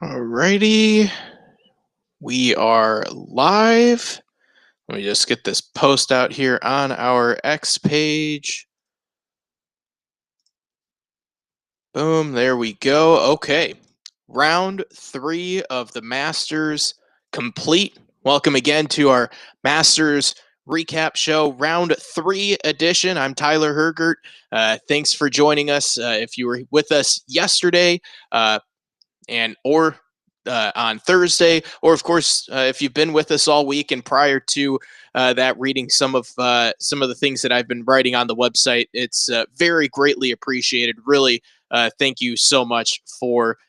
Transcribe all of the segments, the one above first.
Alrighty, we are live. Let me just get this post out here on our X page. Boom, there we go. Okay, round 3 of the Masters complete. Welcome again to our Masters recap show, round 3 edition. I'm Tyler Hergert. Thanks for joining us. If you were with us yesterday, or on Thursday, or of course, if you've been with us all week and prior to that, reading some of the things that I've been writing on the website, it's very greatly appreciated. Really, thank you so much for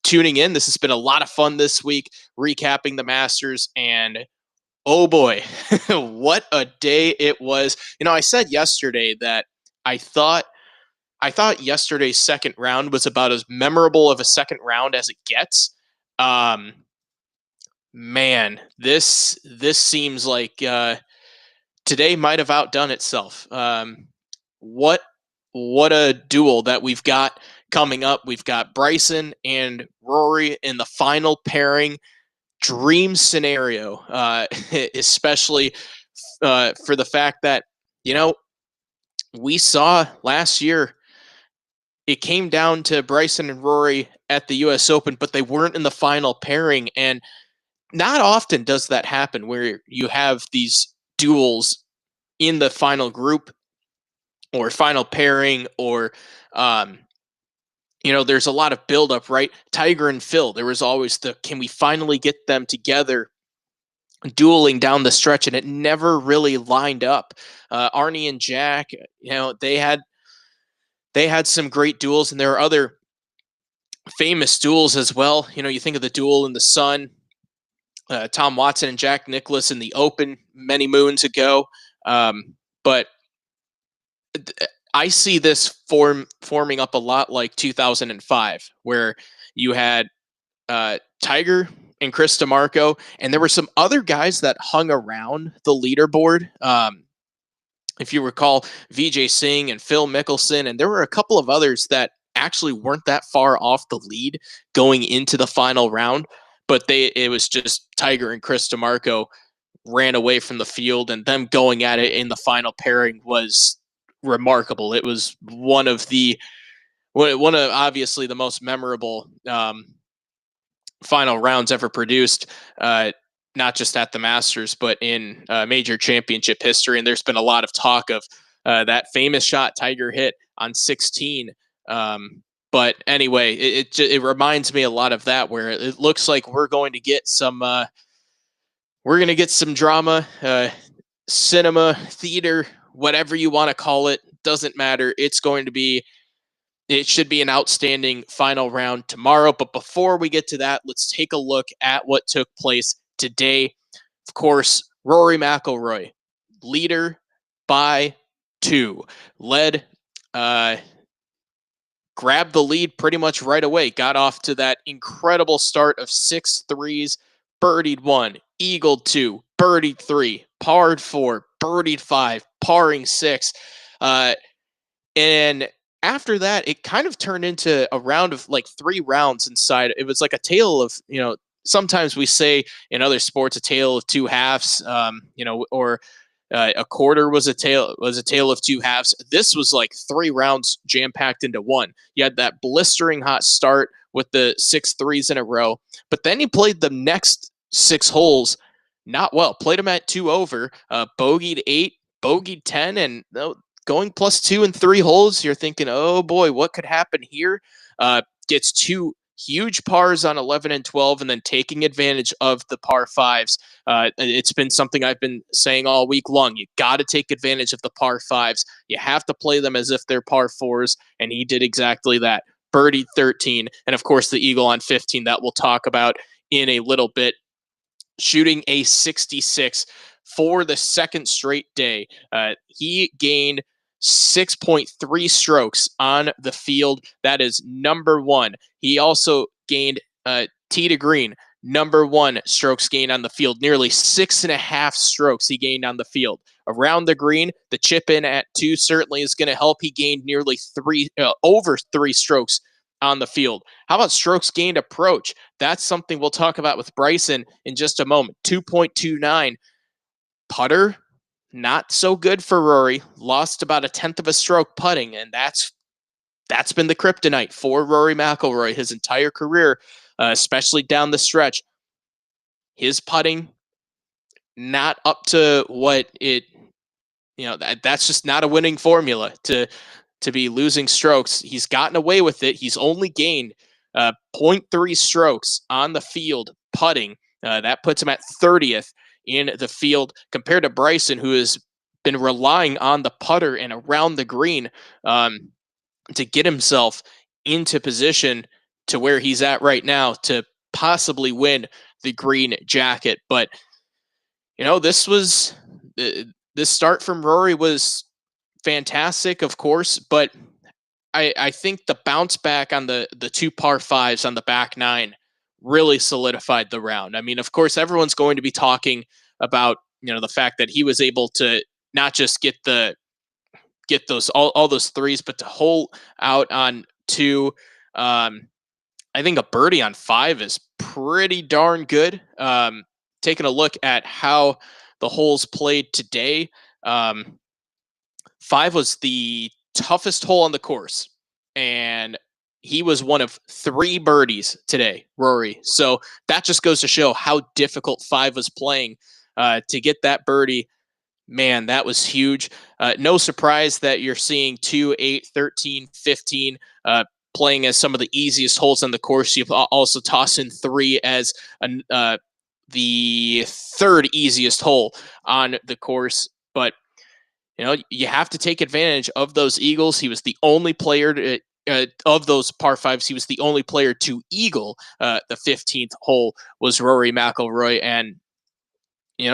tuning in. This has been a lot of fun this week, recapping the Masters, and oh boy, what a day it was! I said yesterday that I thought I thought yesterday's second round was about as memorable of a second round as it gets. Um, Man, this seems like today might have outdone itself. What what a duel that we've got coming up. We've got Bryson and Rory in the final pairing. Dream scenario, especially for the fact that you know we saw last year it came down to Bryson and Rory at the US Open, but they weren't in the final pairing. And not often does that happen where you have these duels in the final group or final pairing or, um, there's a lot of buildup, right? Tiger and Phil, there was always can we finally get them together dueling down the stretch? And it never really lined up. Arnie and Jack, they had some great duels, and there are other famous duels as well. You think of the duel in the Sun, Tom Watson and Jack Nicklaus in the Open many moons ago. But I see this forming up a lot like 2005, where you had Tiger and Chris DeMarco, and there were some other guys that hung around the leaderboard. If you recall, Vijay Singh and Phil Mickelson, and there were a couple of others that actually weren't that far off the lead going into the final round, but it was just Tiger and Chris DeMarco ran away from the field, and them going at it in the final pairing was remarkable. It was one of obviously the most memorable final rounds ever produced. Not just at the Masters, but in major championship history. And there's been a lot of talk of that famous shot Tiger hit on 16. But anyway, it reminds me a lot of that, where it looks like we're going to get some drama, cinema, theater, whatever you want to call it. Doesn't matter. It should be an outstanding final round tomorrow. But before we get to that, let's take a look at what took place today. Of course, Rory McIlroy, leader by 2, led, grabbed the lead pretty much right away. Got off to that incredible start of 6 threes, birdied 1, eagled 2, birdied 3, parred 4, birdied 5, parring 6. And after that, it kind of turned into a round of like 3 rounds inside. It was like a tale of, sometimes we say in other sports, a tale of 2 halves, or a quarter was a tale of 2 halves. This was like 3 rounds jam packed into one. You had that blistering hot start with the 6 threes in a row, but then he played the next 6 holes not well. Played them at 2 over, bogeyed 8, bogeyed 10, and going +2 in 3 holes. You're thinking, oh boy, what could happen here? Gets 2 huge pars on 11 and 12, and then taking advantage of the par fives. It's been something I've been saying all week long. You got to take advantage of the par fives. You have to play them as if they're par fours, and he did exactly that. Birdie 13, and of course the eagle on 15 that we'll talk about in a little bit. Shooting a 66 for the second straight day. He gained 6.3 strokes on the field. That is number 1. He also gained tee to green, number 1 strokes gained on the field. Nearly 6.5 strokes he gained on the field. Around the green, the chip in at 2 certainly is going to help. He gained nearly over 3 strokes on the field. How about strokes gained approach? That's something we'll talk about with Bryson in just a moment. 2.29. Putter, not so good for Rory. Lost about a tenth of a stroke putting, and that's been the kryptonite for Rory McIlroy his entire career, especially down the stretch. His putting not up to what it, that's just not a winning formula to be losing strokes. He's gotten away with it. He's only gained zero point 0.3 strokes on the field putting. That puts him at 30th in the field compared to Bryson, who has been relying on the putter and around the green to get himself into position to where he's at right now to possibly win the green jacket. But this start from Rory was fantastic, of course, but I think the bounce back on the two par fives on the back nine really solidified the round. I mean, of course, everyone's going to be talking about the fact that he was able to not just get those all those threes, but to hole out on two. I think a birdie on five is pretty darn good. Taking a look at how the holes played today, five was the toughest hole on the course, and he was one of three birdies today, Rory. So that just goes to show how difficult five was playing. To get that birdie, man, that was huge. No surprise that you're seeing 2, 8, 13, 15 playing as some of the easiest holes on the course. You also toss in 3 as the third easiest hole on the course. But you have to take advantage of those eagles. He was the only player of those par fives. He was the only player to eagle the 15th hole was Rory McIlroy, and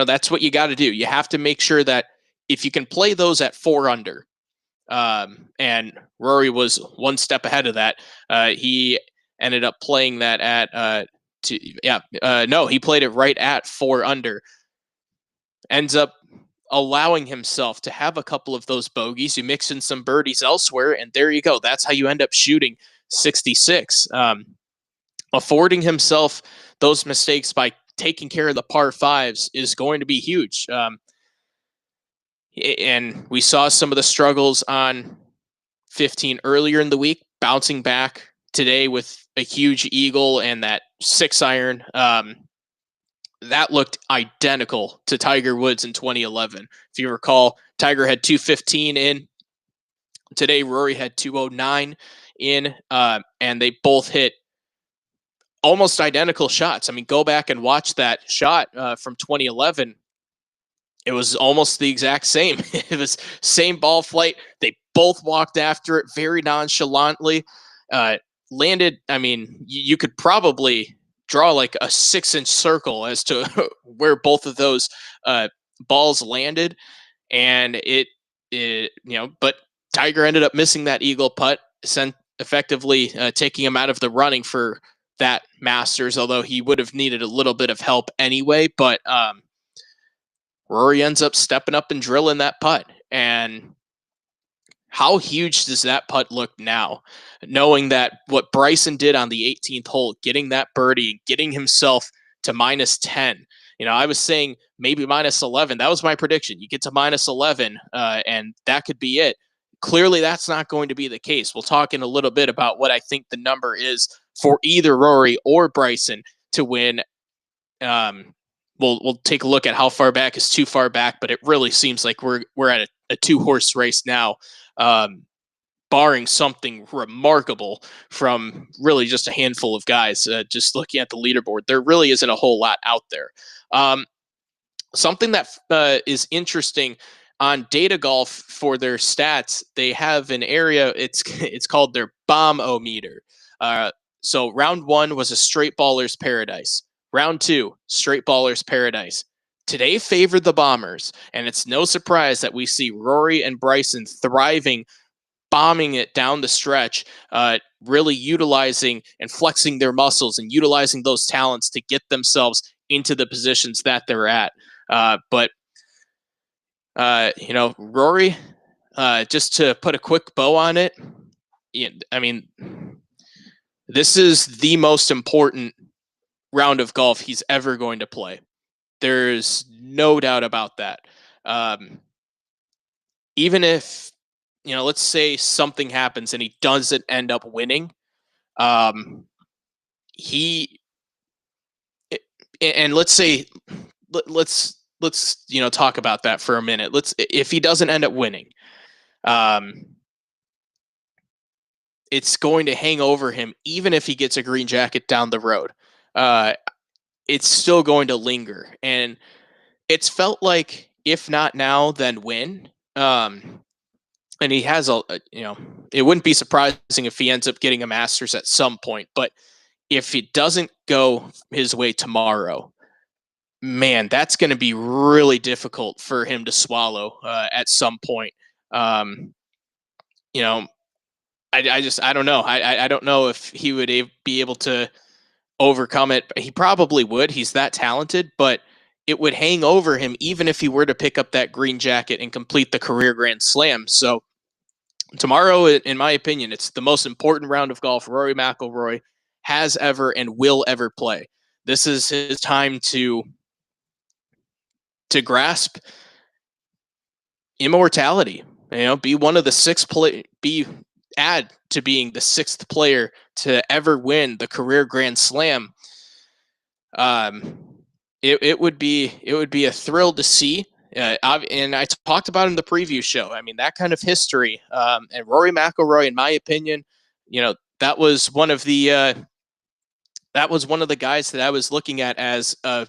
that's what you got to do. You have to make sure that if you can play those at 4 under, and Rory was one step ahead of that. He ended up playing that at he played it right at 4 under. Ends up allowing himself to have a couple of those bogeys. You mix in some birdies elsewhere, and there you go. That's how you end up shooting 66. Affording himself those mistakes by taking care of the par fives is going to be huge. And we saw some of the struggles on 15 earlier in the week, bouncing back today with a huge eagle and that 6-iron. That looked identical to Tiger Woods in 2011. If you recall, Tiger had 215 in. Today, Rory had 209 in, and they both hit almost identical shots. I mean, go back and watch that shot from 2011. It was almost the exact same. It was same ball flight. They both walked after it very nonchalantly. Landed, I mean, you could probably draw like a 6-inch circle as to where both of those balls landed. And but Tiger ended up missing that eagle putt, effectively taking him out of the running for that Masters, although he would have needed a little bit of help anyway. But Rory ends up stepping up and drilling that putt. And how huge does that putt look now? Knowing that what Bryson did on the 18th hole, getting that birdie, getting himself to -10. I was saying maybe -11. That was my prediction. You get to -11, and that could be it. Clearly, that's not going to be the case. We'll talk in a little bit about what I think the number is for either Rory or Bryson to win. We'll take a look at how far back is too far back, but it really seems like we're at a 2-horse race now, barring something remarkable from really just a handful of guys. Just looking at the leaderboard, there really isn't a whole lot out there. Something that is interesting on Data Golf for their stats, they have an area. It's called their bomb-o-meter. So round 1 was a straight baller's paradise. Round 2, straight baller's paradise. Today favored the Bombers, and it's no surprise that we see Rory and Bryson thriving, bombing it down the stretch, really utilizing and flexing their muscles and utilizing those talents to get themselves into the positions that they're at. But Rory, just to put a quick bow on it, I mean, This is the most important round of golf he's ever going to play. There's no doubt about that. Um, Even if, let's say something happens and he doesn't end up winning, um, he and let's say let's talk about that for a minute. Let's If he doesn't end up winning, um, it's going to hang over him even if he gets a green jacket down the road. Uh, it's still going to linger, and it's felt like if not now, then when. And he has it wouldn't be surprising if he ends up getting a Masters at some point, but if it doesn't go his way tomorrow, man, that's going to be really difficult for him to swallow at some point. Um, you know, I don't know. I don't know if he would be able to overcome it. He probably would. He's that talented, but it would hang over him even if he were to pick up that green jacket and complete the career Grand Slam. So tomorrow, in my opinion, it's the most important round of golf Rory McIlroy has ever and will ever play. This is his time to grasp immortality. Be one of the add to being the sixth player to ever win the career Grand Slam. Um, it would be a thrill to see. And I talked about in the preview show. I mean, that kind of history. And Rory McIlroy, in my opinion, that was one of the guys that I was looking at as a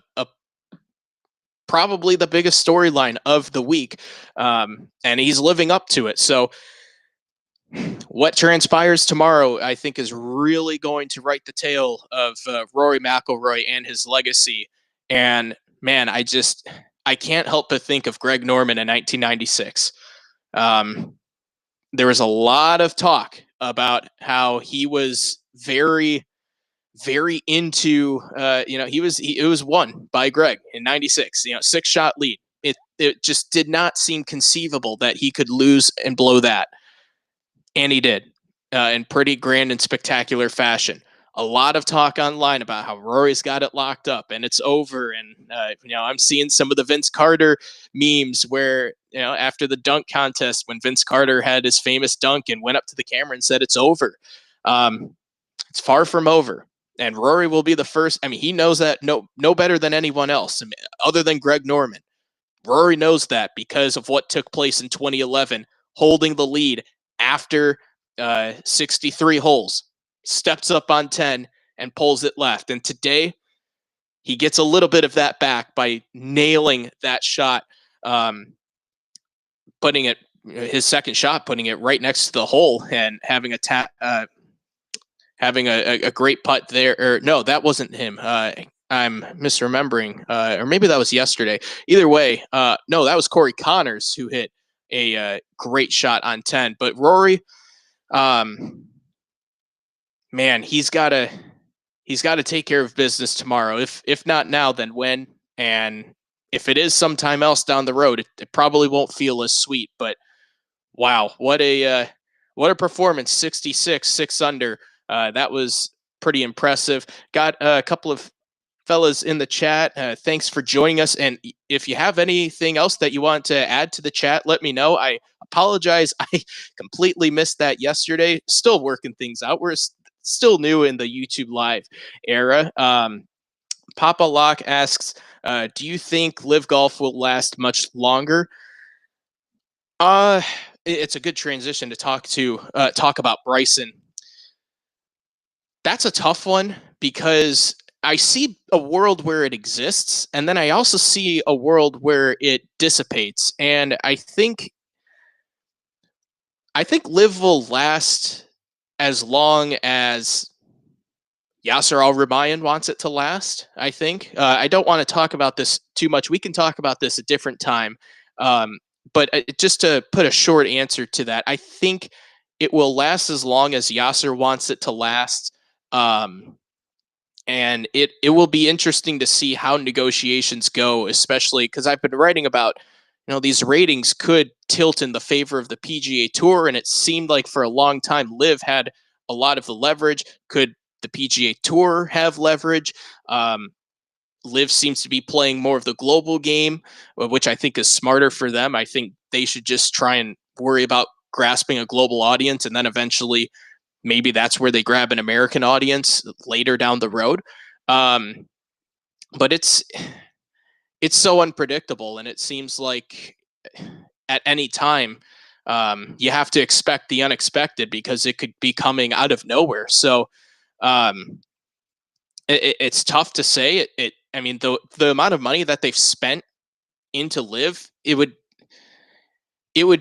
probably the biggest storyline of the week, and he's living up to it. So what transpires tomorrow, I think, is really going to write the tale of Rory McIlroy and his legacy. And man, I can't help but think of Greg Norman in 1996. There was a lot of talk about how he was very, very into, it was won by Greg in 96, 6-shot lead. It just did not seem conceivable that he could lose and blow that. And he did, in pretty grand and spectacular fashion. A lot of talk online about how Rory's got it locked up and it's over. And, I'm seeing some of the Vince Carter memes where, after the dunk contest, when Vince Carter had his famous dunk and went up to the camera and said it's over. It's far from over. And Rory will be the first. I mean, he knows that no better than anyone else, other than Greg Norman. Rory knows that because of what took place in 2011, holding the lead after 63 holes, steps up on 10 and pulls it left. And today, he gets a little bit of that back by nailing that shot, putting it his second shot, putting it right next to the hole and having having a great putt there. Or no, that wasn't him. I'm misremembering, or maybe that was yesterday. Either way, no, that was Corey Connors who hit a great shot on 10. But Rory, man, he's got to take care of business tomorrow. If not now, then when? And if it is sometime else down the road, it probably won't feel as sweet. But wow, what a performance! 66, 6 under. That was pretty impressive. Got a couple of fellas in the chat. Thanks for joining us. And if you have anything else that you want to add to the chat, let me know. I apologize. I completely missed that yesterday. Still working things out. We're still new in the YouTube Live era. Papa Locke asks, do you think Live Golf will last much longer? It's a good transition to talk about Bryson. That's a tough one because I see a world where it exists, and then I also see a world where it dissipates. And I think Live will last as long as Yasser Al-Rumayyan wants it to last. I think I don't want to talk about this too much. We can talk about this a different time. But just to put a short answer to that, I think it will last as long as Yasser wants it to last. And it will be interesting to see how negotiations go, especially because I've been writing about, these ratings could tilt in the favor of the PGA Tour, and it seemed like for a long time Liv had a lot of the leverage, could the PGA Tour have leverage. Liv seems to be playing more of the global game, which I think is smarter for them. I think they should just try and worry about grasping a global audience, and then eventually maybe that's where they grab an American audience later down the road. But it's so unpredictable, and it seems like at any time you have to expect the unexpected because it could be coming out of nowhere. So um, it's tough to say. I mean, the amount of money that they've spent into Liv, it would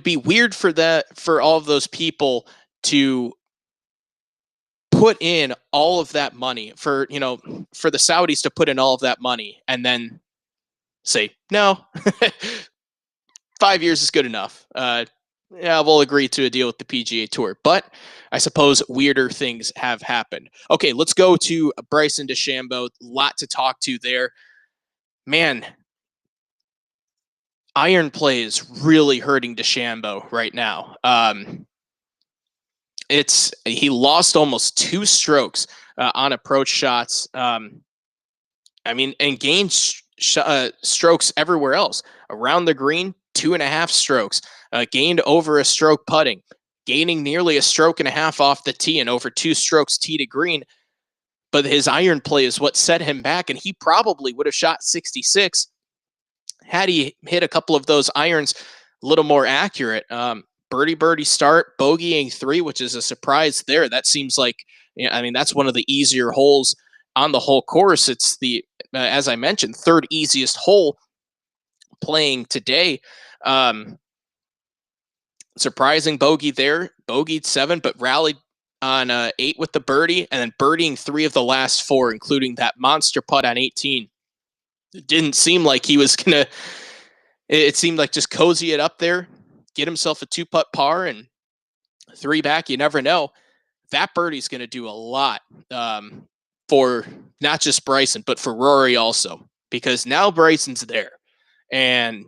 be weird for all of those people to put in all of that money for for the Saudis to put in all of that money and then say no. 5 years is good enough. Yeah, we'll agree to a deal with the PGA Tour, but I suppose weirder things have happened. Okay, let's go to Bryson DeChambeau. A lot to talk to there. Man, iron play is really hurting DeChambeau right now. He lost almost 2 strokes on approach shots. I mean, and gained strokes everywhere else around the green. 2.5 strokes, gained over a stroke putting, gaining nearly a stroke and a half off the tee and over 2 strokes tee to green. But his iron play is what set him back, and he probably would have shot 66 had he hit a couple of those irons a little more accurate. Birdie start, bogeying 3, which is a surprise there. That seems like, I mean, that's one of the easier holes on the whole course. It's the, as I mentioned, 3rd easiest hole playing today. Surprising bogey there, bogeyed 7, but rallied on 8 with the birdie, and then birdieing 3 of the last 4, including that monster putt on 18. It didn't seem like he was gonna. It seemed like just cozy it up there, get himself a 2-putt par and 3 back. You never know. That birdie's going to do a lot for not just Bryson, but for Rory also, because now Bryson's there, and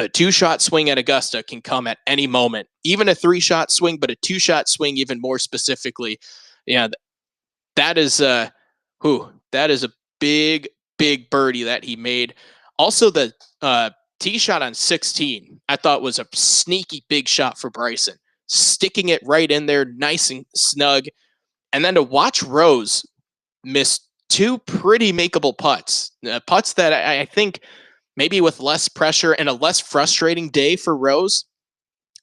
a 2-shot swing at Augusta can come at any moment. Even a 3-shot swing, but a 2-shot swing, even more specifically. Yeah, that is a big birdie that he made. Also, the tee shot on 16, I thought was a sneaky big shot for Bryson, sticking it right in there, nice and snug. And then to watch Rose miss 2 pretty makeable putts, putts that I think maybe with less pressure and a less frustrating day for Rose,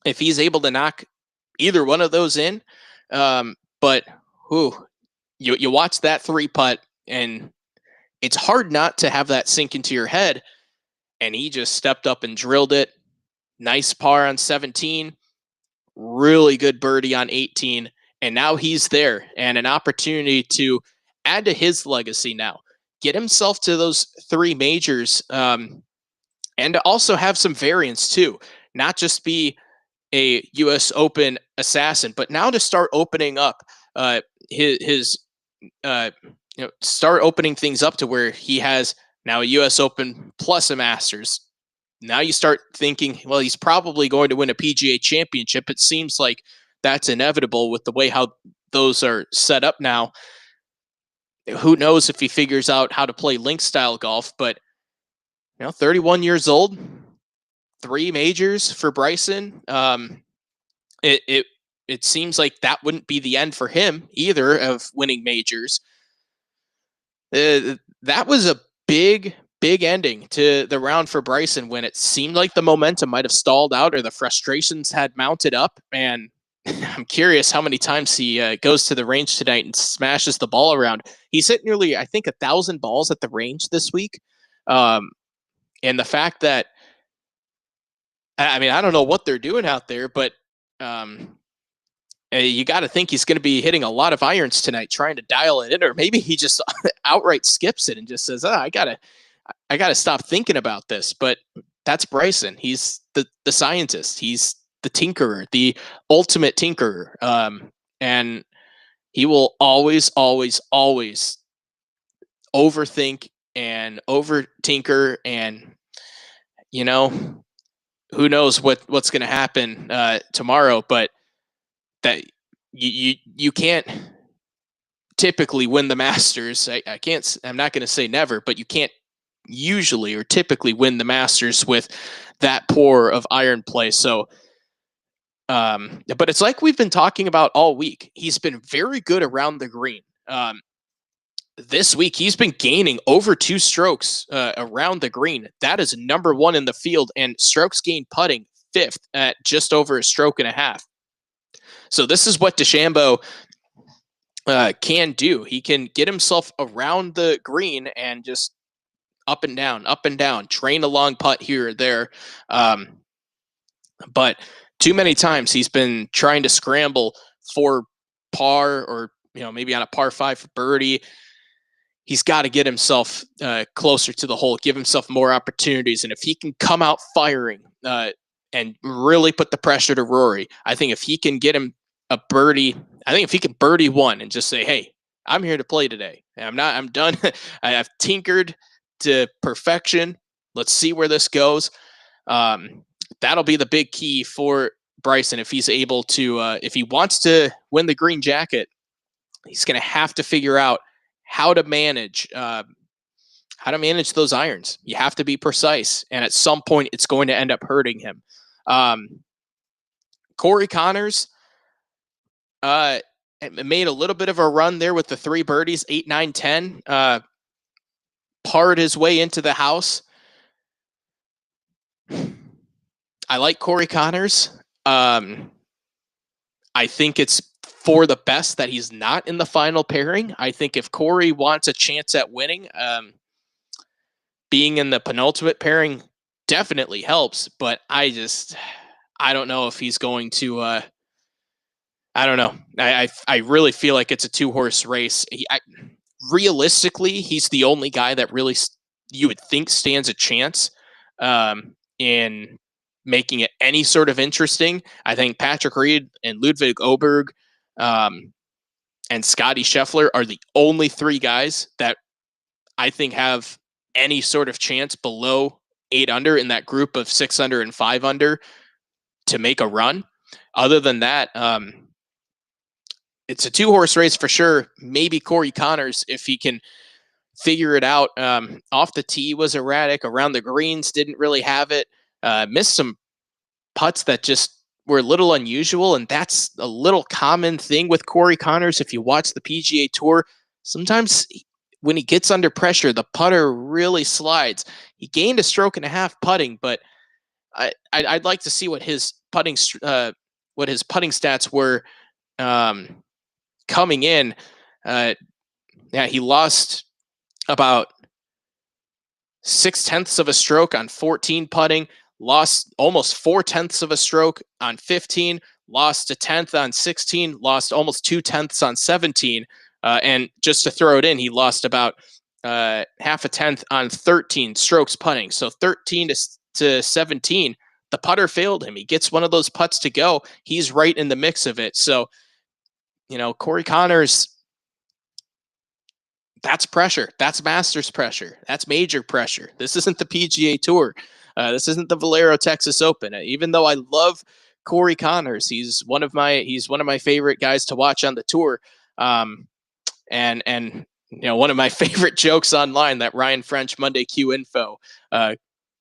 if he's able to knock either one of those in. But you watch that 3-putt, and it's hard not to have that sink into your head. And he just stepped up and drilled it. Nice par on 17. Really good birdie on 18. And now he's there, and an opportunity to add to his legacy now. Get himself to those 3 majors, and to also have some variance too. Not just be a U.S. Open assassin, but now to start opening up his start opening things up to where he has now a U.S. Open plus a Masters. Now you start thinking, well, he's probably going to win a PGA Championship. It seems like that's inevitable with the way how those are set up now. Who knows if he figures out how to play link style golf, but 31 years old, 3 majors for Bryson. It seems like that wouldn't be the end for him either of winning majors. That was a big ending to the round for Bryson when it seemed like the momentum might have stalled out or the frustrations had mounted up. And I'm curious how many times he goes to the range tonight and smashes the ball around. He's hit nearly, I think, 1,000 balls at the range this week. And the fact that, I mean, I don't know what they're doing out there, but you got to think he's going to be hitting a lot of irons tonight, trying to dial it in, or maybe he just outright skips it and just says, I gotta stop thinking about this. But that's Bryson. He's the scientist. He's the tinkerer, the ultimate tinkerer. And he will always overthink and over tinker. And, who knows what's going to happen tomorrow, but that you can't typically win the Masters. I can't. I'm not going to say never, but you can't usually or typically win the Masters with that poor of iron play. So, but it's like we've been talking about all week. He's been very good around the green. This week, he's been gaining over 2 strokes around the green. That is number 1 in the field, and strokes gained putting 5th at just over a stroke and a half. So this is what DeChambeau can do. He can get himself around the green and just up and down, train a long putt here or there. But too many times he's been trying to scramble for par or, maybe on a par 5 for birdie. He's got to get himself closer to the hole, give himself more opportunities. And if he can come out firing and really put the pressure to Rory, I think if he can get him a birdie, I think if he can birdie 1 and just say, hey, I'm here to play today. I'm done. I've tinkered to perfection. Let's see where this goes. That'll be the big key for Bryson if he's able to, if he wants to win the green jacket, he's going to have to figure out how to manage those irons. You have to be precise, and at some point, it's going to end up hurting him. Corey Conners made a little bit of a run there with the 3 birdies, 8, 9, 10. Parred his way into the house. I like Corey Conners. I think it's for the best that he's not in the final pairing. I think if Corey wants a chance at winning, being in the penultimate pairing definitely helps, but I don't know if he's going to, I don't know. I really feel like it's a 2-horse race. Realistically, he's the only guy that really you would think stands a chance in making it any sort of interesting. I think Patrick Reed and Ludwig Oberg and Scotty Scheffler are the only 3 guys that I think have any sort of chance below 8 under in that group of 6 under and 5 under to make a run. Other than that, it's a 2-horse race for sure. Maybe Corey Conners, if he can figure it out. Off the tee was erratic. Around the greens, didn't really have it. Missed some putts that just were a little unusual, and that's a little common thing with Corey Conners. If you watch the PGA Tour, sometimes when he gets under pressure, the putter really slides. He gained a stroke and a half putting, but I'd like to see what his putting stats were coming in. He lost about 0.6 of a stroke on 14 putting, lost almost 0.4 of a stroke on 15, lost 1/10 on 16, lost almost 0.2 on 17. And just to throw it in, he lost about 0.5 on 13 strokes putting. So 13 to 17, the putter failed him. He gets one of those putts to go. He's right in the mix of it. So, Corey Conners, that's pressure. That's Masters pressure. That's major pressure. This isn't the PGA Tour. This isn't the Valero Texas Open. Even though I love Corey Conners, he's one of my favorite guys to watch on the tour. And one of my favorite jokes online that Ryan French, Monday Q Info,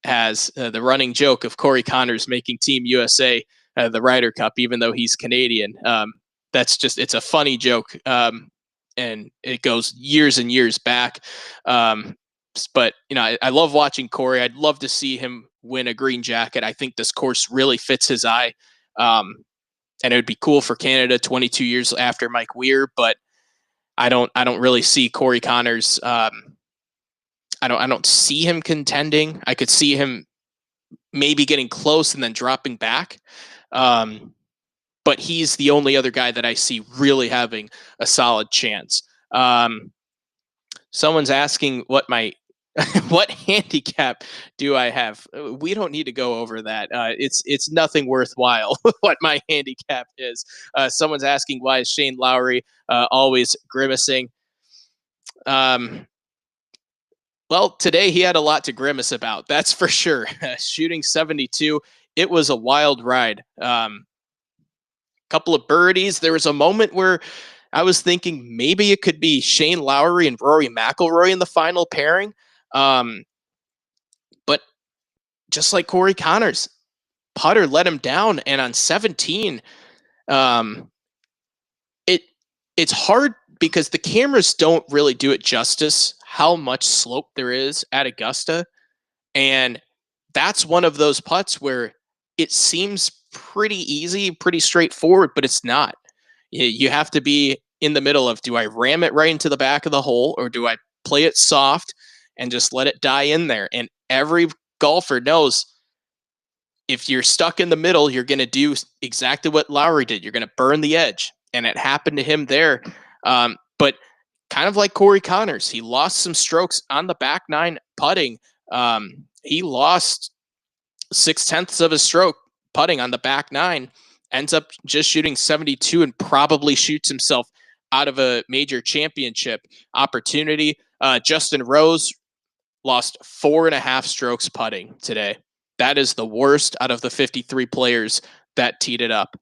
has the running joke of Corey Conners making Team USA the Ryder Cup, even though he's Canadian. It's a funny joke. And it goes years and years back. But, I love watching Corey. I'd love to see him win a green jacket. I think this course really fits his eye. And it would be cool for Canada 22 years after Mike Weir, but I don't really see Corey Conners. I don't see him contending. I could see him maybe getting close and then dropping back. But he's the only other guy that I see really having a solid chance. Someone's asking what handicap do I have? We don't need to go over that. It's nothing worthwhile what my handicap is. Someone's asking, why is Shane Lowry always grimacing? Well, today he had a lot to grimace about. That's for sure. Shooting 72. It was a wild ride. Couple of birdies. There was a moment where I was thinking maybe it could be Shane Lowry and Rory McIlroy in the final pairing. Um, but just like Corey Connors, putter let him down, and on 17, um, it it's hard because the cameras don't really do it justice how much slope there is at Augusta, and that's one of those putts where it seems pretty easy, pretty straightforward, but it's not. You have to be in the middle of, do I ram it right into the back of the hole, or do I play it soft and just let it die in there? And every golfer knows if you're stuck in the middle, you're going to do exactly what Lowry did. You're going to burn the edge. And it happened to him there. But kind of like Corey Connors, he lost some strokes on the back nine putting. He lost 6/10 of a stroke putting on the back nine, ends up just shooting 72 and probably shoots himself out of a major championship opportunity. Justin Rose lost 4.5 strokes putting today. That is the worst out of the 53 players that teed it up.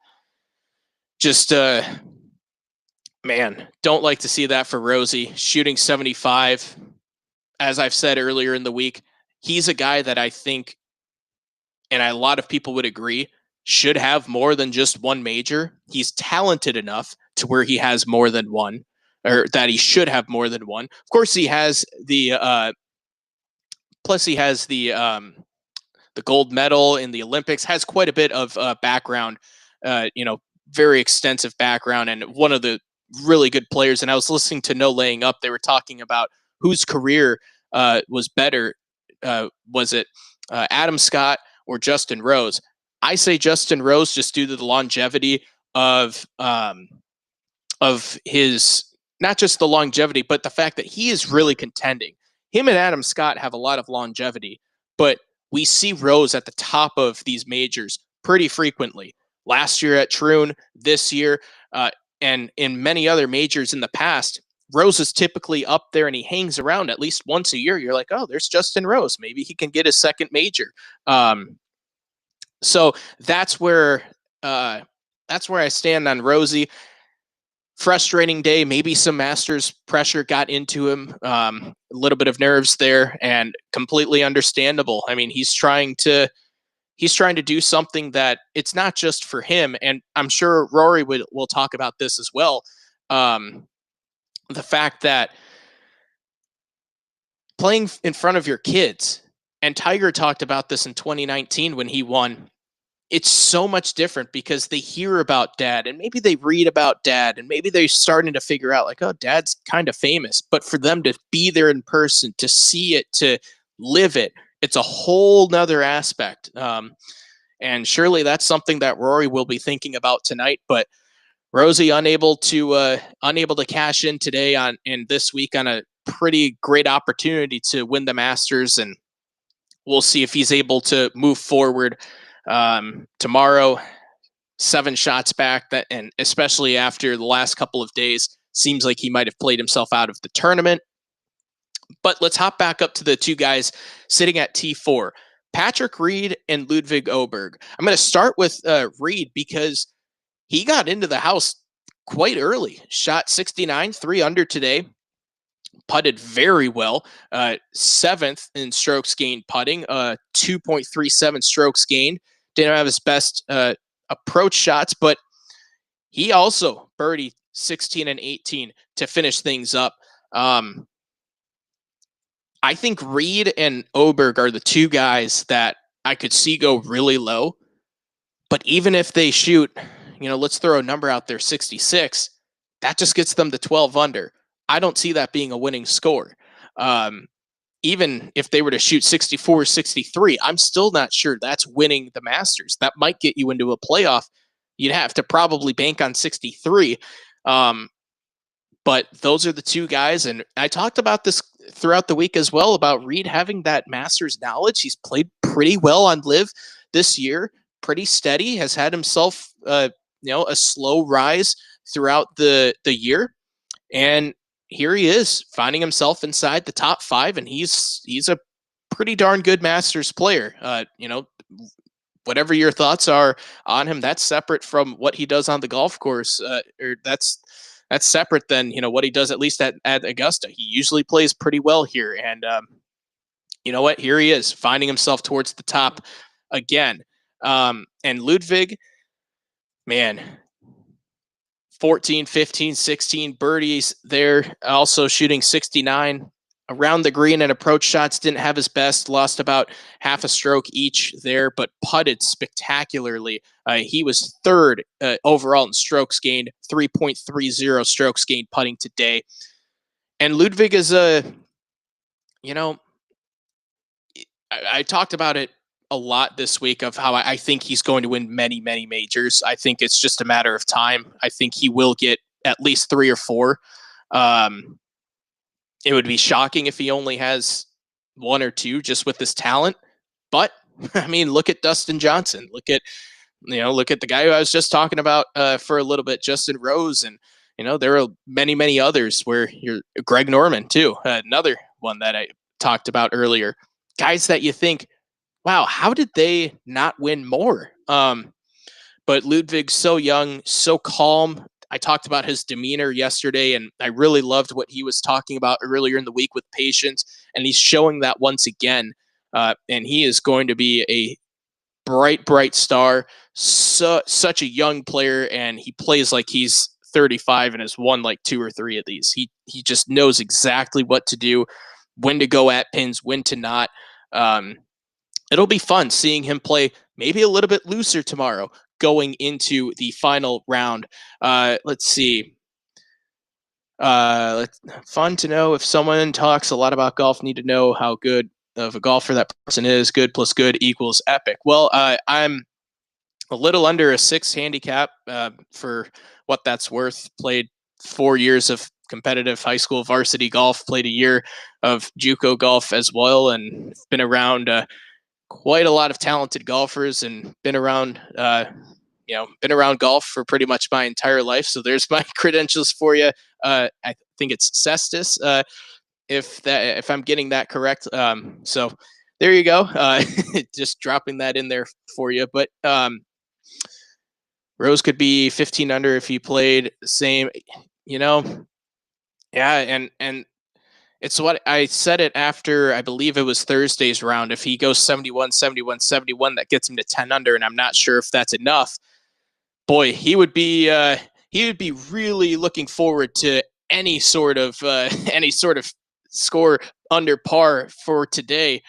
Just, man, don't like to see that for Rosie. Shooting 75, as I've said earlier in the week, he's a guy that I think, and a lot of people would agree, should have more than just one major. He's talented enough to where he has more than one, or that he should have more than one. Of course, he has the plus he has the gold medal in the Olympics, has quite a bit of background, very extensive background, and one of the really good players. And I was listening to No Laying Up. They were talking about whose career was better. Was it Adam Scott or Justin Rose? I say Justin Rose, just due to the longevity of his, not just the longevity, but the fact that he is really contending. Him and Adam Scott have a lot of longevity, but we see Rose at the top of these majors pretty frequently. Last year at Troon, this year, and in many other majors in the past, Rose is typically up there and he hangs around at least once a year. You're like, oh, there's Justin Rose. Maybe he can get his second major. So that's where I stand on Rosie. Frustrating day. Maybe some Masters pressure got into him. A little bit of nerves there, and completely understandable. I mean, he's trying to do something that it's not just for him, and I'm sure Rory will talk about this as well. The fact that playing in front of your kids, and Tiger talked about this in 2019 when he won. It's so much different because they hear about dad, and maybe they read about dad, and maybe they're starting to figure out like, oh, dad's kind of famous. But for them to be there in person, to see it, to live it, it's a whole nother aspect. And surely that's something that Rory will be thinking about tonight. But Rosie unable to cash in today in this week on a pretty great opportunity to win the Masters, and we'll see if he's able to move forward tomorrow. 7 shots back, and especially after the last couple of days, seems like he might have played himself out of the tournament. But let's hop back up to the two guys sitting at T4, Patrick Reed and Ludwig Oberg. I'm going to start with Reed because he got into the house quite early. Shot 69, 3 under today. Putted very well. 7th in strokes gained putting. 2.37 strokes gained. Didn't have his best approach shots, but he also birdied 16 and 18 to finish things up. I think Reed and Oberg are the two guys that I could see go really low. But even if they shoot, let's throw a number out there, 66, that just gets them to 12 under. I don't see that being a winning score. Even if they were to shoot 64, 63, I'm still not sure that's winning the Masters. That might get you into a playoff. You'd have to probably bank on 63. But those are the two guys. And I talked about this throughout the week as well, about Reed having that Masters knowledge. He's played pretty well on LIV this year, pretty steady, has had himself, a slow rise throughout the year. And here he is finding himself inside the top 5, and he's a pretty darn good Masters player. Whatever your thoughts are on him, that's separate from what he does on the golf course, or that's that's separate than what he does at least at Augusta. He usually plays pretty well here, and you know what? Here he is finding himself towards the top again. And Ludwig, man, 14, 15, 16 birdies there, also shooting 69 around the green, and approach shots didn't have his best, lost about half a stroke each there, but putted spectacularly. He was third overall in strokes gained, 3.30 strokes gained putting today. And Ludwig is you know, I talked about it a lot this week of how I think he's going to win many, many majors. I think it's just a matter of time. I think he will get at least 3 or 4. It would be shocking if he only has 1 or 2 just with this talent. But I mean, look at Dustin Johnson. Look at the guy who I was just talking about for a little bit, Justin Rose, and there are many, many others where you're Greg Norman too, another one that I talked about earlier. Guys that you think, wow, how did they not win more? But Ludwig's so young, so calm. I talked about his demeanor yesterday, and I really loved what he was talking about earlier in the week with patience, and he's showing that once again. And he is going to be a bright, bright star. Such a young player, and he plays like he's 35 and has won like 2 or 3 of these. He just knows exactly what to do, when to go at pins, when to not. It'll be fun seeing him play maybe a little bit looser tomorrow going into the final round. Let's see. Fun to know if someone talks a lot about golf, need to know how good of a golfer that person is. Good plus good equals epic. Well, I'm a little under a 6 handicap for what that's worth. Played 4 years of competitive high school varsity golf, played a year of JUCO golf as well, and been around quite a lot of talented golfers, and been around golf for pretty much my entire life. So there's my credentials for you. I think it's Cestus, if I'm getting that correct. So there you go. Just dropping that in there for you. But Rose could be 15 under if he played the same. Yeah, and it's what I said it after, I believe it was Thursday's round. If he goes 71, 71, 71, that gets him to 10 under, and I'm not sure if that's enough. Boy, he would be really looking forward to any sort of score under par for today,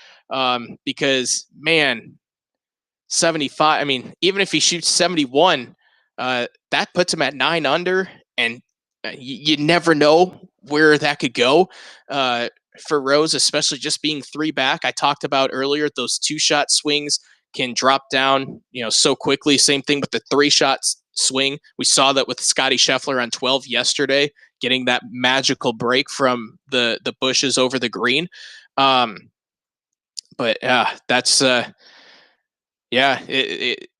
because man, 75. I mean, even if he shoots 71, that puts him at 9 under, and you never know where that could go for Rose, especially just being 3 back. I talked about earlier, those 2-shot swings can drop down, so quickly. Same thing with the 3-shot swing. We saw that with Scotty Scheffler on 12 yesterday, getting that magical break from the bushes over the green. But that's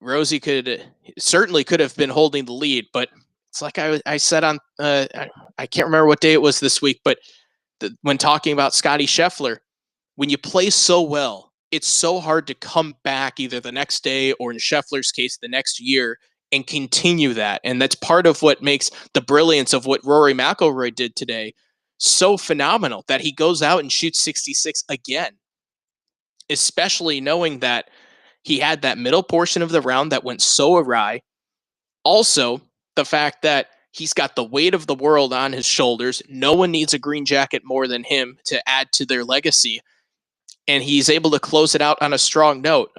Rosie certainly could have been holding the lead, but it's like I said on I can't remember what day it was this week, but when talking about Scotty Scheffler, when you play so well, it's so hard to come back either the next day or in Scheffler's case the next year and continue that. And that's part of what makes the brilliance of what Rory McIlroy did today so phenomenal, that he goes out and shoots 66 again, especially knowing that he had that middle portion of the round that went so awry. Also, the fact that he's got the weight of the world on his shoulders. No one needs a green jacket more than him to add to their legacy. And he's able to close it out on a strong note.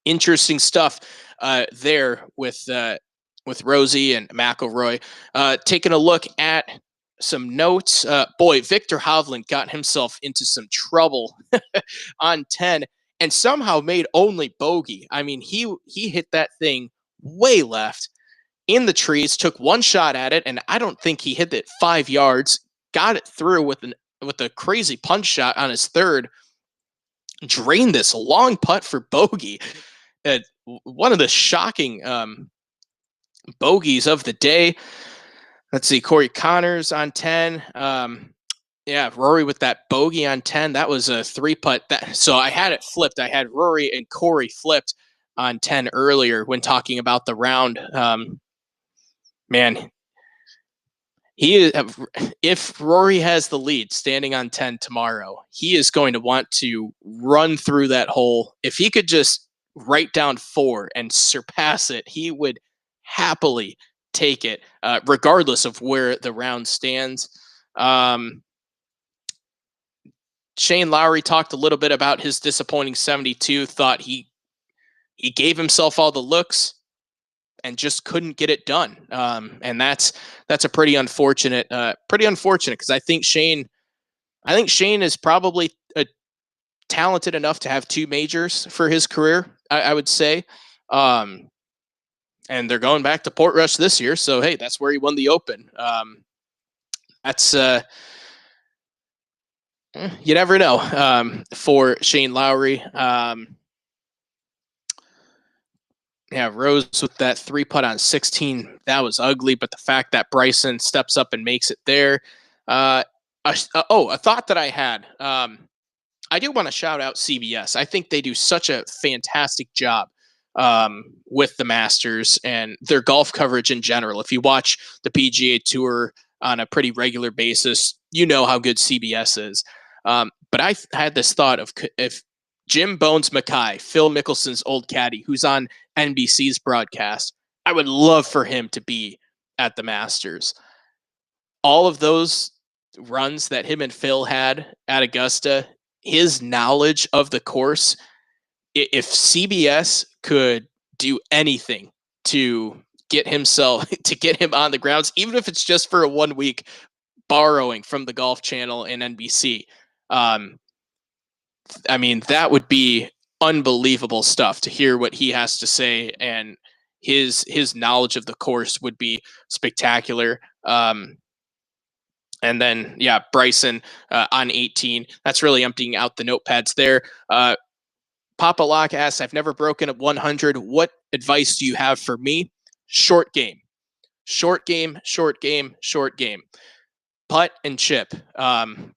Interesting stuff there with Rosie and McIlroy. Taking a look at some notes. Boy, Victor Hovland got himself into some trouble on 10 and somehow made only bogey. I mean, he hit that thing way left in the trees, took 1 shot at it, and I don't think he hit it 5 yards, got it through with a crazy punch shot on his 3rd, drained this long putt for bogey. One of the shocking bogeys of the day. Let's see, Corey Connors on 10. Rory with that bogey on 10. That was a 3-putt. So I had it flipped. I had Rory and Corey flipped on 10 earlier when talking about the round. Man, he is, if Rory has the lead standing on 10 tomorrow, he is going to want to run through that hole. If he could just write down 4 and surpass it, he would happily take it, regardless of where the round stands. Um, Shane Lowry talked a little bit about his disappointing 72, thought he gave himself all the looks and just couldn't get it done. And that's a pretty unfortunate, because I think Shane is probably talented enough to have 2 majors for his career. I would say, and they're going back to Portrush this year, so hey, that's where he won the Open. That's you never know, for Shane Lowry. Yeah, Rose with that 3-putt on 16, that was ugly. But the fact that Bryson steps up and makes it there. A thought that I had. I do want to shout out CBS. I think they do such a fantastic job with the Masters and their golf coverage in general. If you watch the PGA Tour on a pretty regular basis, you know how good CBS is. But I had this thought of if Jim Bones Mackay, Phil Mickelson's old caddy, who's on NBC's broadcast, I would love for him to be at the Masters. All of those runs that him and Phil had at Augusta, his knowledge of the course, if CBS could do anything to get him on the grounds, even if it's just for a 1 week, borrowing from the Golf Channel and NBC, I mean, that would be unbelievable stuff to hear what he has to say, and his knowledge of the course would be spectacular. And then, yeah, Bryson on 18. That's really emptying out the notepads there. Papa Lock asks, I've never broken a 100. What advice do you have for me? Short game. Short game, short game, short game. Putt and chip. That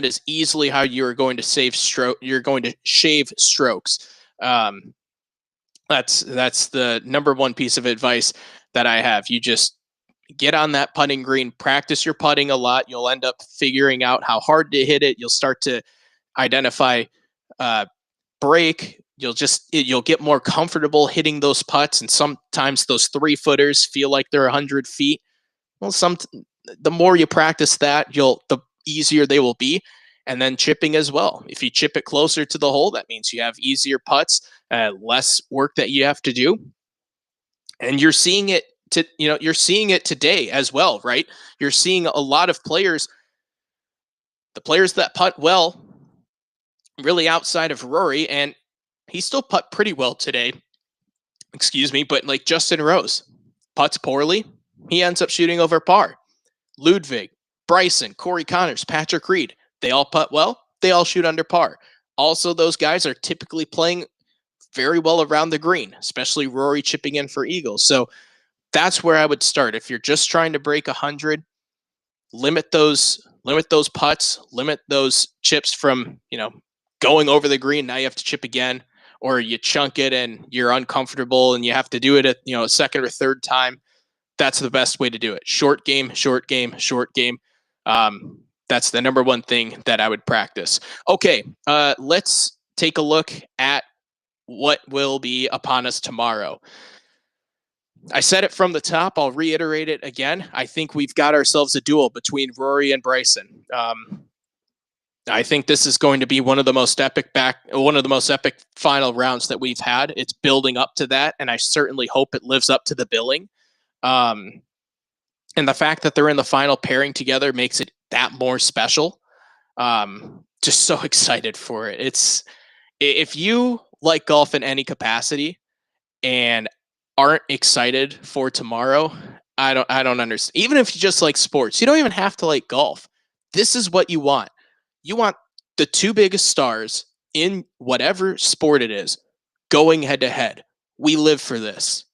is easily how you are going to save stroke. You're going to shave strokes. That's the number one piece of advice that I have. You just get on that putting green, practice your putting a lot. You'll end up figuring out how hard to hit it. You'll start to identify break. You'll get more comfortable hitting those putts, and sometimes those 3-footers feel like they're 100 feet. Well, the more you practice that, the easier they will be. And then chipping as well. If you chip it closer to the hole, that means you have easier putts, less work that you have to do. And you're seeing it today as well, right? You're seeing a lot of players, the players that putt well, really outside of Rory, and he still putt pretty well today. Excuse me, but like Justin Rose putts poorly, he ends up shooting over par. Ludwig, Bryson, Corey Connors, Patrick Reed, they all putt well, they all shoot under par. Also, those guys are typically playing very well around the green, especially Rory chipping in for eagles. So that's where I would start. If you're just trying to break 100, limit those putts, limit those chips from, going over the green. Now you have to chip again, or you chunk it and you're uncomfortable and you have to do it at, a second or third time. That's the best way to do it. Short game, short game, short game. That's the number one thing that I would practice. Okay, let's take a look at what will be upon us tomorrow. I said it from the top. I'll reiterate it again. I think we've got ourselves a duel between Rory and Bryson. I think this is going to be one of the most epic final rounds that we've had. It's building up to that, and I certainly hope it lives up to the billing. And the fact that they're in the final pairing together makes it that more special. Just so excited for it. If you like golf in any capacity and aren't excited for tomorrow, I don't understand. Even if you just like sports, you don't even have to like golf. This is what you want. You want the 2 biggest stars in whatever sport it is going head to head. We live for this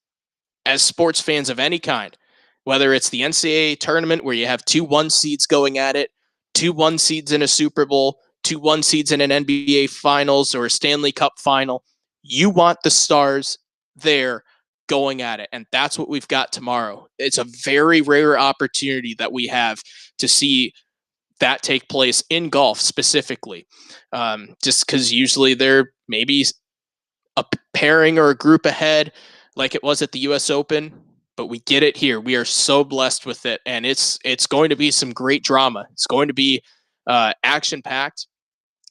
as sports fans of any kind, whether it's the NCAA tournament where you have 2 1 seeds going at it, 2 1 seeds in a Super Bowl, 2 1 seeds in an NBA Finals or a Stanley Cup final. You want the stars there going at it. And that's what we've got tomorrow. It's a very rare opportunity that we have to see that take place in golf specifically. Just because usually they're maybe a pairing or a group ahead like it was at the US Open, but we get it here. We are so blessed with it, and it's going to be some great drama. It's going to be action packed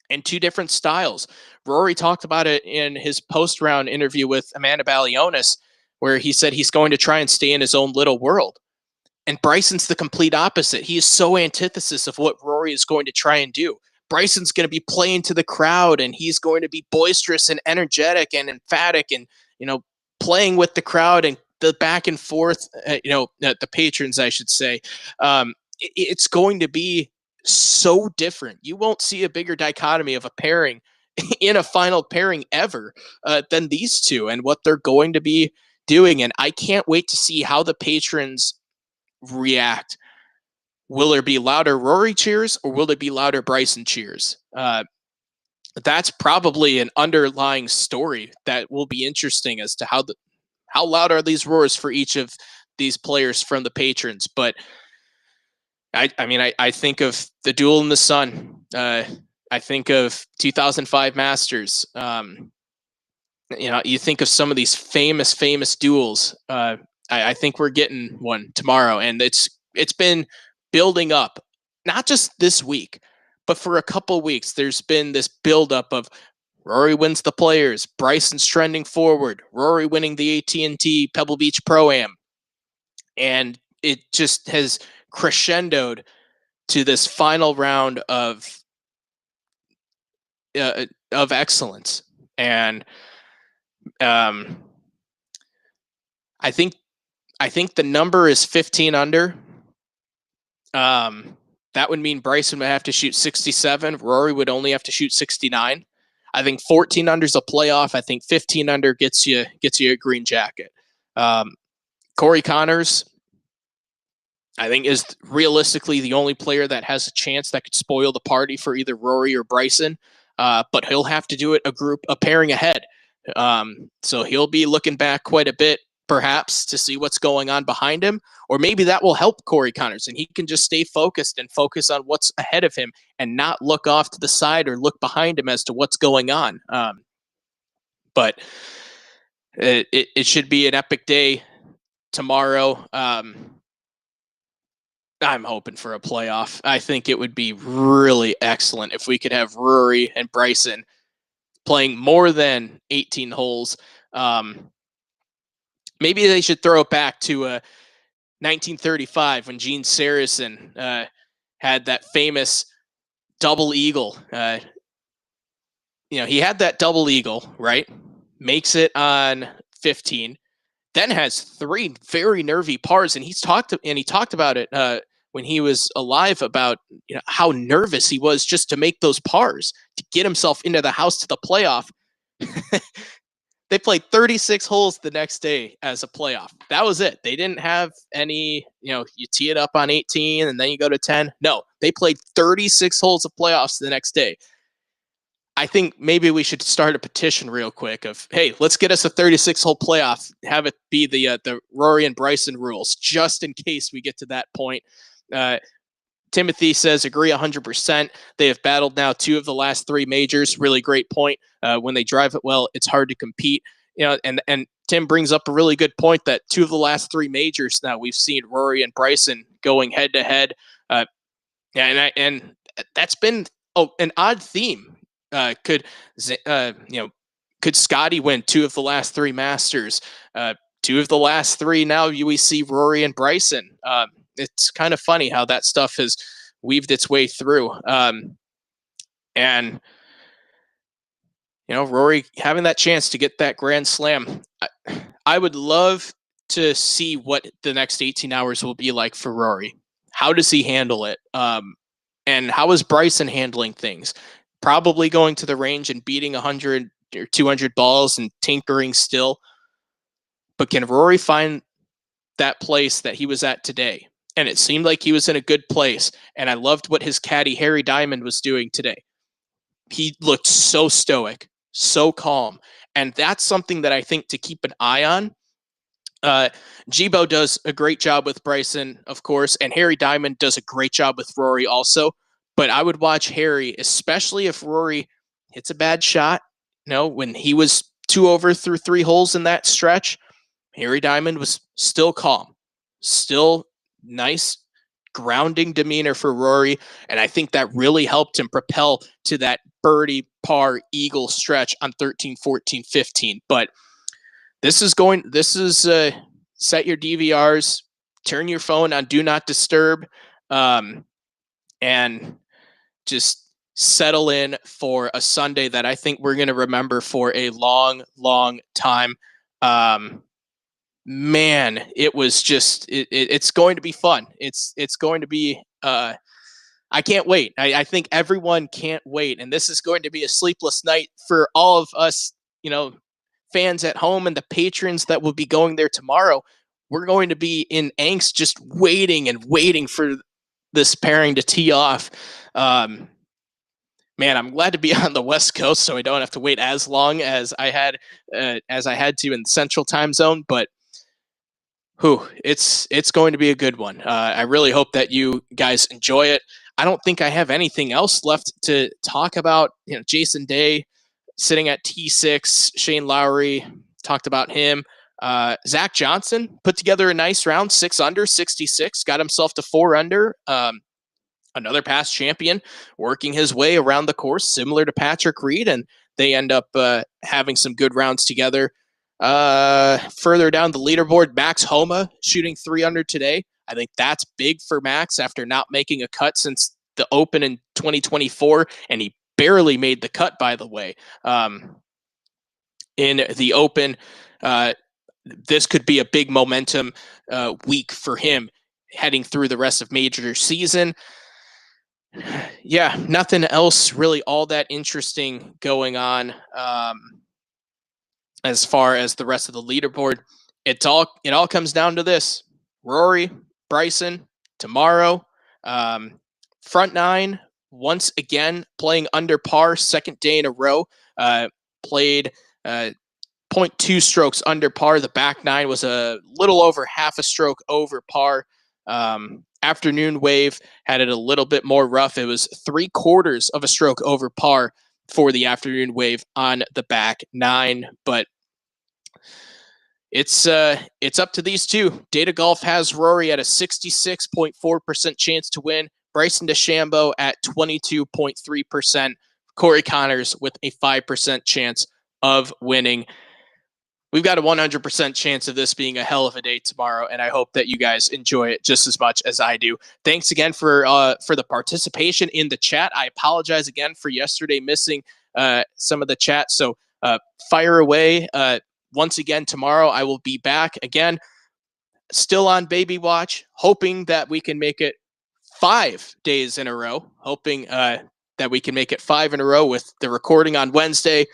and two different styles. Rory talked about it in his post round interview with Amanda Balionis, where he said he's going to try and stay in his own little world. And Bryson's the complete opposite. He is so antithesis of what Rory is going to try and do. Bryson's going to be playing to the crowd, and he's going to be boisterous and energetic and emphatic and, playing with the crowd and the back and forth, the patrons, I should say. It's going to be so different. You won't see a bigger dichotomy of a pairing in a final pairing ever than these two and what they're going to be doing. And I can't wait to see how the patrons react. Will there be louder Rory cheers or will there be louder Bryson cheers? That's probably an underlying story that will be interesting as to how loud are these roars for each of these players from the patrons. But I think of the duel in the sun. I think of 2005 Masters. You think of some of these famous duels. I think we're getting one tomorrow, and it's been building up, not just this week, but for a couple weeks. There's been this buildup of Rory wins the Players, Bryson's trending forward, Rory winning the AT&T Pebble Beach Pro-Am, and it just has crescendoed to this final round of excellence. And I think the number is 15 under. That would mean Bryson would have to shoot 67. Rory would only have to shoot 69. I think 14 under is a playoff. I think 15 under gets you a green jacket. Corey Connors, I think, is realistically the only player that has a chance that could spoil the party for either Rory or Bryson. But he'll have to do it a pairing ahead. So he'll be looking back quite a bit, perhaps, to see what's going on behind him, or maybe that will help Corey Connors and he can just stay focused and focus on what's ahead of him and not look off to the side or look behind him as to what's going on. But it should be an epic day tomorrow. I'm hoping for a playoff. I think it would be really excellent if we could have Rory and Bryson playing more than 18 holes. Maybe they should throw it back to 1935 when Gene Sarazen had that famous double eagle. He had that double eagle, right? Makes it on 15, then has three very nervy pars, and he talked about it when he was alive about how nervous he was just to make those pars to get himself into the house to the playoff. They played 36 holes the next day as a playoff. That was it. They didn't have any, you tee it up on 18 and then you go to 10. No, they played 36 holes of playoffs the next day. I think maybe we should start a petition real quick of, hey, let's get us a 36-hole playoff. Have it be the Rory and Bryson rules, just in case we get to that point. Timothy says, agree 100%. They have battled now 2 of the last 3 majors. Really great point. When they drive it well, it's hard to compete. And Tim brings up a really good point that 2 of the last 3 majors now we've seen Rory and Bryson going head to head. And that's been an odd theme. Could Scotty win 2 of the last 3 Masters? 2 of the last 3 now we see Rory and Bryson. It's kind of funny how that stuff has weaved its way through. And Rory having that chance to get that Grand Slam. I would love to see what the next 18 hours will be like for Rory. How does he handle it? And how is Bryson handling things? Probably going to the range and beating 100 or 200 balls and tinkering still. But can Rory find that place that he was at today? And it seemed like he was in a good place. And I loved what his caddy, Harry Diamond, was doing today. He looked so stoic, so calm. And that's something that I think to keep an eye on Uh, Jibo does a great job with Bryson, of course, and Harry Diamond does a great job with Rory also. But I would watch Harry, especially if Rory hits a bad shot. When he was 2 over through 3 holes in that stretch, Harry Diamond was still calm, still nice, grounding demeanor for Rory. And I think that really helped him propel to that birdie, par, eagle stretch on 13, 14, 15. But this is set your DVRs, turn your phone on do not disturb, and just settle in for a Sunday that I think we're going to remember for a long, long time. Man, it was just it's going to be fun. It's going to be I can't wait. I think everyone can't wait, and this is going to be a sleepless night for all of us, fans at home and the patrons that will be going there tomorrow. We're going to be in angst just waiting and waiting for this pairing to tee off. Man, I'm glad to be on the West Coast so I don't have to wait as long as I had to in the Central Time Zone. But it's going to be a good one. I really hope that you guys enjoy it. I don't think I have anything else left to talk about. Jason Day sitting at T6, Shane Lowry, talked about him. Zach Johnson put together a nice round, 6 under, 66, got himself to 4 under. Another past champion working his way around the course, similar to Patrick Reed, and they end up having some good rounds together. Further down the leaderboard, Max Homa shooting 3 under today. I think that's big for Max after not making a cut since the Open in 2024, and he barely made the cut, by the way. In the Open, this could be a big momentum week for him heading through the rest of major season. Yeah, nothing else really all that interesting going on as far as the rest of the leaderboard. It all comes down to this: Rory, Bryson tomorrow. Front 9 once again playing under par, second day in a row. Played 0.2 strokes under par. The back 9 was a little over half a stroke over par. Afternoon wave had it a little bit more rough. It was 3/4 of a stroke over par for the afternoon wave on the back 9. But it's up to these two. Data Golf has Rory at a 66.4% chance to win. Bryson DeChambeau at 22.3%. Corey Connors with a 5% chance of winning. We've got a 100% chance of this being a hell of a day tomorrow, and I hope that you guys enjoy it just as much as I do. Thanks again for the participation in the chat. I apologize again for yesterday missing some of the chat, so fire away. Once again, tomorrow I will be back again, still on baby watch, hoping that we can make it 5 days in a row, hoping that we can make it 5 in a row with the recording on Wednesday,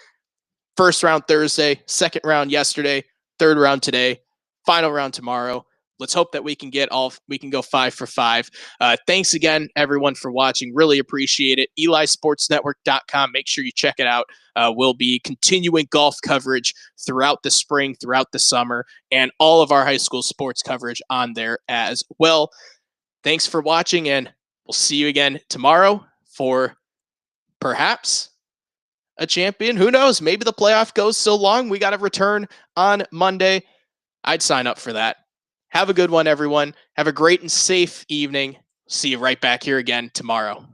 first round Thursday, second round yesterday, third round today, final round tomorrow. Let's hope that we can go 5 for 5. Thanks again, everyone, for watching. Really appreciate it. EliSportsNetwork.com. Make sure you check it out. We'll be continuing golf coverage throughout the spring, throughout the summer, and all of our high school sports coverage on there as well. Thanks for watching, and we'll see you again tomorrow for perhaps a champion. Who knows? Maybe the playoff goes so long we got to return on Monday. I'd sign up for that. Have a good one, everyone. Have a great and safe evening. See you right back here again tomorrow.